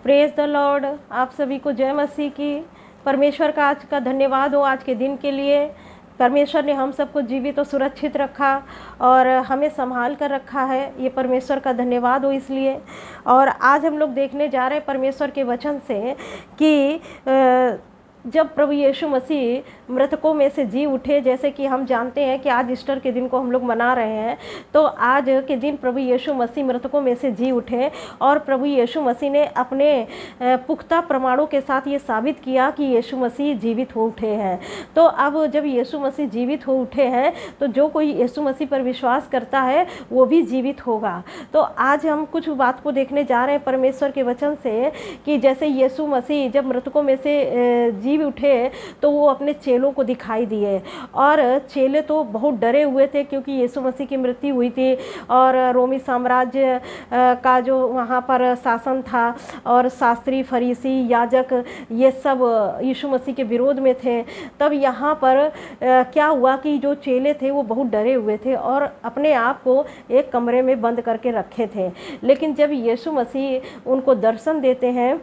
Praise the Lord. आप सभी को जय मसीह की। परमेश्वर का आज का धन्यवाद हो आज के दिन के लिए। परमेश्वर ने हम सबको जीवित और सुरक्षित रखा और हमें संभाल कर रखा है, ये परमेश्वर का धन्यवाद हो इसलिए। और आज हम लोग देखने जा रहे हैं परमेश्वर के वचन से कि जब प्रभु यीशु मसीह मृतकों में से जी उठे, जैसे कि हम जानते हैं कि आज ईस्टर के दिन को हम लोग मना रहे हैं, तो आज के दिन प्रभु यीशु मसीह मृतकों में से जी उठे और प्रभु यीशु मसीह ने अपने पुख्ता प्रमाणों के साथ ये साबित किया कि यीशु मसीह जीवित हो उठे हैं। तो अब जब यीशु मसीह जीवित हो उठे हैं तो जो कोई यीशु मसीह पर विश्वास करता है वो भी जीवित होगा। तो आज हम कुछ बात को देखने जा रहे हैं परमेश्वर के वचन से कि जैसे यीशु मसीह जब मृतकों में से जी उठे तो वो अपने चेलों को दिखाई दिए और चेले तो बहुत डरे हुए थे क्योंकि यीशु मसीह की मृत्यु हुई थी और रोमी साम्राज्य का जो वहाँ पर शासन था और शास्त्री फरीसी याजक ये सब यीशु मसीह के विरोध में थे। तब यहाँ पर क्या हुआ कि जो चेले थे वो बहुत डरे हुए थे और अपने आप को एक कमरे में बंद करके रखे थे। लेकिन जब यीशु मसीह उनको दर्शन देते हैं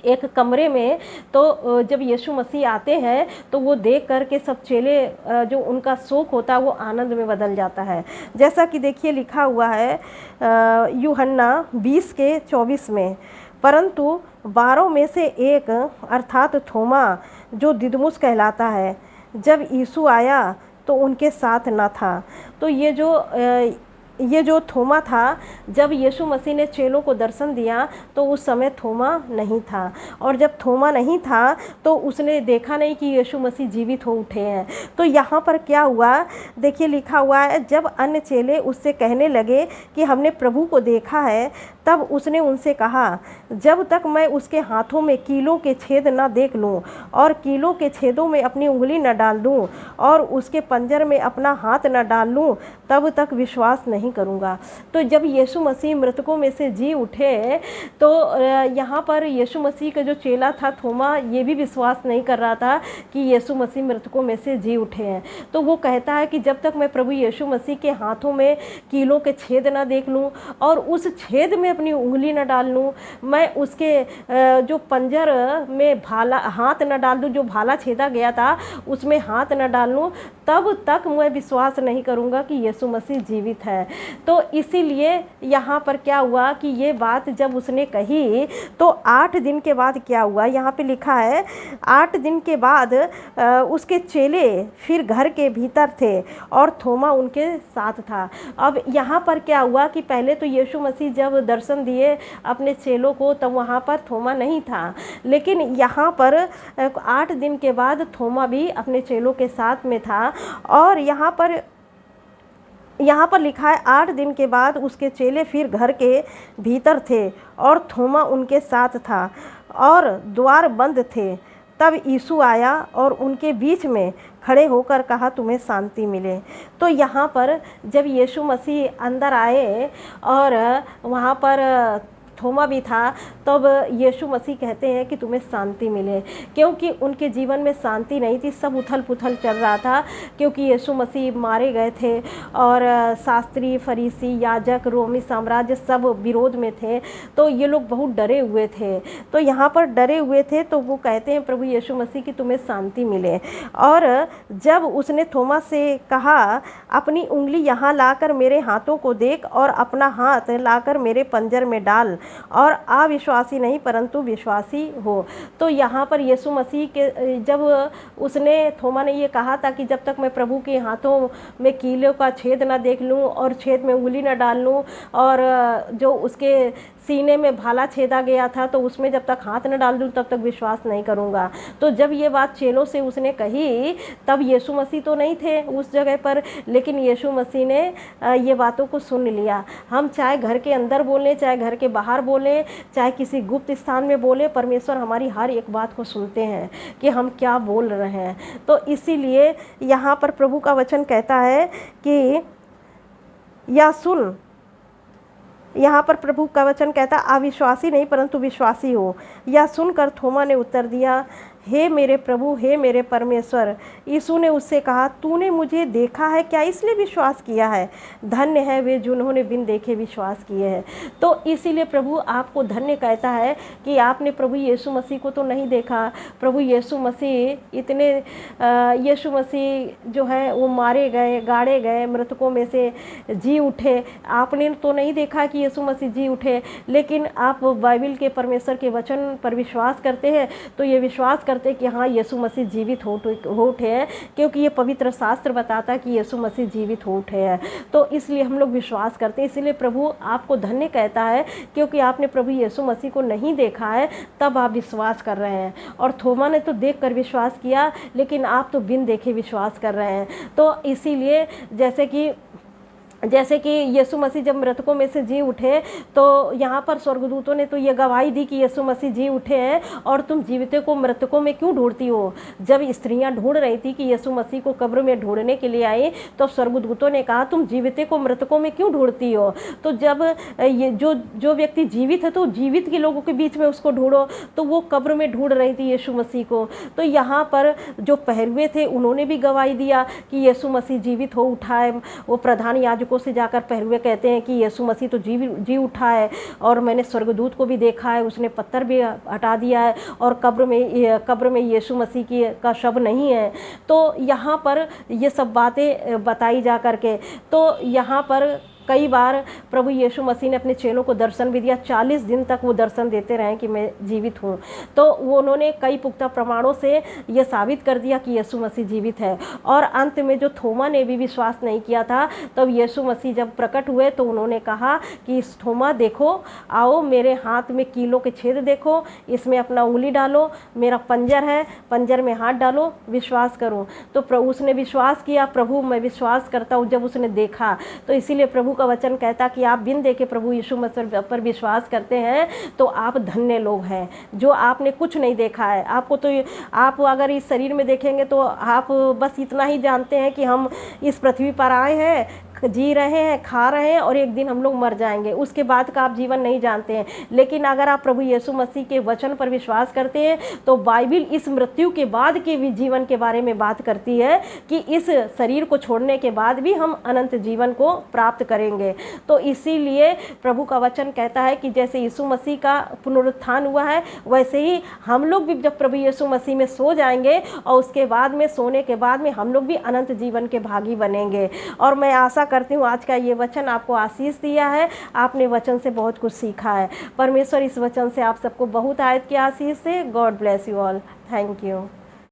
एक कमरे में, तो जब यीशु मसीह आते हैं तो वो देख कर के सब चेले जो उनका शोक होता है वो आनंद में बदल जाता है। जैसा कि देखिए लिखा हुआ है यूहन्ना 20:24 में, परंतु 12 में से एक अर्थात थोमा जो दिदमुस कहलाता है, जब यीशु आया तो उनके साथ न था। तो ये जो थोमा था, जब यीशु मसीह ने चेलों को दर्शन दिया तो उस समय थोमा नहीं था और जब थोमा नहीं था तो उसने देखा नहीं कि यीशु मसीह जीवित हो उठे हैं। तो यहाँ पर क्या हुआ देखिए लिखा हुआ है, जब अन्य चेले उससे कहने लगे कि हमने प्रभु को देखा है, तब उसने उनसे कहा, जब तक मैं उसके हाथों में कीलों के छेद न देख लूं और कीलों के छेदों में अपनी उंगली न डाल दूं और उसके पंजर में अपना हाथ न डाल लूं, तब तक विश्वास नहीं करूंगा। तो जब यीशु मसीह मृतकों में से जी उठे तो यहाँ पर यीशु मसीह का जो चेला था थोमा, ये भी विश्वास नहीं कर रहा था कि यीशु मसीह मृतकों में से जी उठे हैं। तो वो कहता है कि जब तक मैं प्रभु यीशु मसीह के हाथों में कीलों के छेद न देख लूँ और उस छेद में अपनी उंगली न डाल लूँ, मैं उसके जो पंजर में भाला हाथ न डाल दूँ, जो भाला छेदा गया था उसमें हाथ न डाल लूँ, तब तक मैं विश्वास नहीं करूँगा कि यीशु मसीह जीवित है। तो इसीलिए यहाँ पर क्या हुआ कि ये बात जब उसने कही तो 8 दिन के बाद क्या हुआ, यहाँ पे लिखा है 8 दिन के बाद उसके चेले फिर घर के भीतर थे और थोमा उनके साथ था। अब यहाँ पर क्या हुआ कि पहले तो यीशु मसीह जब दर्शन दिए अपने चेलों को तब वहाँ पर थोमा नहीं था, लेकिन यहाँ पर 8 दिन के बाद थोमा भी अपने चेलों के साथ में था। और यहाँ पर लिखा है 8 दिन के बाद उसके चेले फिर घर के भीतर थे और थोमा उनके साथ था और द्वार बंद थे। तब यीशु आया और उनके बीच में खड़े होकर कहा, तुम्हें शांति मिले। तो यहाँ पर जब यीशु मसीह अंदर आए और वहाँ पर थोमा भी था, तब यीशु मसीह कहते हैं कि तुम्हें शांति मिले, क्योंकि उनके जीवन में शांति नहीं थी। सब उथल पुथल चल रहा था क्योंकि यीशु मसीह मारे गए थे और शास्त्री फरीसी याजक रोमी साम्राज्य सब विरोध में थे। तो ये लोग बहुत डरे हुए थे। तो यहाँ पर डरे हुए थे तो वो कहते हैं प्रभु यीशु मसीह की तुम्हें शांति मिले। और जब उसने थोमा से कहा, अपनी उंगली यहाँ लाकर मेरे हाथों को देख और अपना हाथ लाकर मेरे पंजर में डाल और अविश्वासी नहीं परंतु विश्वासी हो। तो यहाँ पर यीशु मसीह के जब उसने थोमा ने ये कहा था कि जब तक मैं प्रभु के हाथों में कीलों का छेद ना देख लूँ और छेद में उंगली ना डाल लूँ और जो उसके सीने में भाला छेदा गया था तो उसमें जब तक हाथ न डाल दूँ तब तक विश्वास नहीं करूँगा। तो जब ये बात चेलों से उसने कही तब यीशु मसीह तो नहीं थे उस जगह पर, लेकिन यीशु मसीह ने ये बातों को सुन लिया। हम चाहे घर के अंदर बोलें, चाहे घर के बाहर बोलें, चाहे किसी गुप्त स्थान में बोलें, परमेश्वर हमारी हर एक बात को सुनते हैं कि हम क्या बोल रहे हैं। तो इसीलिए यहाँ पर प्रभु का वचन कहता है कि या सुन, यहाँ पर प्रभु का वचन कहता, अविश्वासी नहीं परंतु विश्वासी हो। यह सुनकर थोमा ने उत्तर दिया, हे मेरे प्रभु, हे मेरे परमेश्वर। यीशु ने उससे कहा, तूने मुझे देखा है क्या, इसलिए विश्वास किया है। धन्य है वे जिन्होंने बिन देखे विश्वास किए हैं। तो इसीलिए प्रभु आपको धन्य कहता है कि आपने प्रभु यीशु मसीह को तो नहीं देखा। प्रभु यीशु मसीह इतने यीशु मसीह जो है वो मारे गए, गाड़े गए, मृतकों में से जी उठे। आपने तो नहीं देखा कि यीशु मसीह जी उठे, लेकिन आप बाइबल के परमेश्वर के वचन पर विश्वास करते हैं, तो ये विश्वास करते हैं कि हाँ यीशु मसीह जीवित हो उठे हैं, क्योंकि ये पवित्र शास्त्र बताता है कि यीशु मसीह जीवित हो उठे हैं। तो इसलिए हम लोग विश्वास करते हैं। इसलिए प्रभु आपको धन्य कहता है, क्योंकि आपने प्रभु यीशु मसीह को नहीं देखा है, तब आप विश्वास कर रहे हैं। और थोमा ने तो देख कर विश्वास किया, लेकिन आप तो बिन देखे विश्वास कर रहे हैं। तो इसीलिए जैसे कि यीशु मसीह जब मृतकों में से जी उठे, तो यहाँ पर स्वर्गदूतों ने तो ये गवाही दी कि यीशु मसीह जी उठे हैं, और तुम जीवितों को मृतकों में क्यों ढूंढती हो। जब स्त्रियाँ ढूंढ रही थी कि यीशु मसीह को कब्र में ढूंढने के लिए आई, तो स्वर्गदूतों ने कहा, तुम जीवितों को मृतकों में क्यों ढूंढती हो। तो जब ये जो व्यक्ति जीवित है, तो जीवित के लोगों के बीच में उसको ढूंढो। तो वो कब्र में ढूंढ रही थी यीशु मसीह को। तो यहाँ पर जो पहरुए थे, उन्होंने भी गवाही दिया कि यीशु मसीह जीवित हो उठा है। वो प्रधान याजकों से जाकर पहरुए कहते हैं कि यीशु मसीह तो जी उठा है, और मैंने स्वर्गदूत को भी देखा है, उसने पत्थर भी हटा दिया है, और कब्र में यीशु मसीह का शव नहीं है। तो यहाँ पर ये सब बातें बताई जा करके, तो यहाँ पर कई बार प्रभु यीशु मसीह ने अपने चेलों को दर्शन भी दिया। 40 दिन तक वो दर्शन देते रहे कि मैं जीवित हूँ। तो वो उन्होंने कई पुख्ता प्रमाणों से ये साबित कर दिया कि यीशु मसीह जीवित है। और अंत में जो थोमा ने भी विश्वास नहीं किया था, तब यीशु मसीह जब प्रकट हुए तो उन्होंने कहा कि थोमा देखो, आओ मेरे हाथ में कीलों के छेद देखो, इसमें अपना उंगली डालो, मेरा पंजर है, पंजर में हाथ डालो, विश्वास करो। तो प्रभु उसने विश्वास किया, प्रभु मैं विश्वास करता हूँ। जब उसने देखा, तो इसीलिए प्रभु का वचन कहता कि आप बिन देखे प्रभु यीशु मसीह पर विश्वास करते हैं, तो आप धन्य लोग हैं। जो आपने कुछ नहीं देखा है, आपको तो आप अगर इस शरीर में देखेंगे तो आप बस इतना ही जानते हैं कि हम इस पृथ्वी पर आए हैं, जी रहे हैं, खा रहे हैं, और एक दिन हम लोग मर जाएंगे। उसके बाद का आप जीवन नहीं जानते हैं। लेकिन अगर आप प्रभु यीशु मसीह के वचन पर विश्वास करते हैं, तो बाइबल इस मृत्यु के बाद के भी जीवन के बारे में बात करती है कि इस शरीर को छोड़ने के बाद भी हम अनंत जीवन को प्राप्त करेंगे। तो इसीलिए प्रभु का वचन कहता है कि जैसे यीशु मसीह का पुनरुत्थान हुआ है, वैसे ही हम लोग भी जब प्रभु यीशु मसीह में सो जाएंगे, और उसके बाद में सोने के बाद में हम लोग भी अनंत जीवन के भागी बनेंगे। और मैं आशा करती हूँ आज का ये वचन आपको आशीष दिया है, आपने वचन से बहुत कुछ सीखा है। परमेश्वर इस वचन से आप सबको बहुत आयत की आशीष से। God bless you all. Thank you.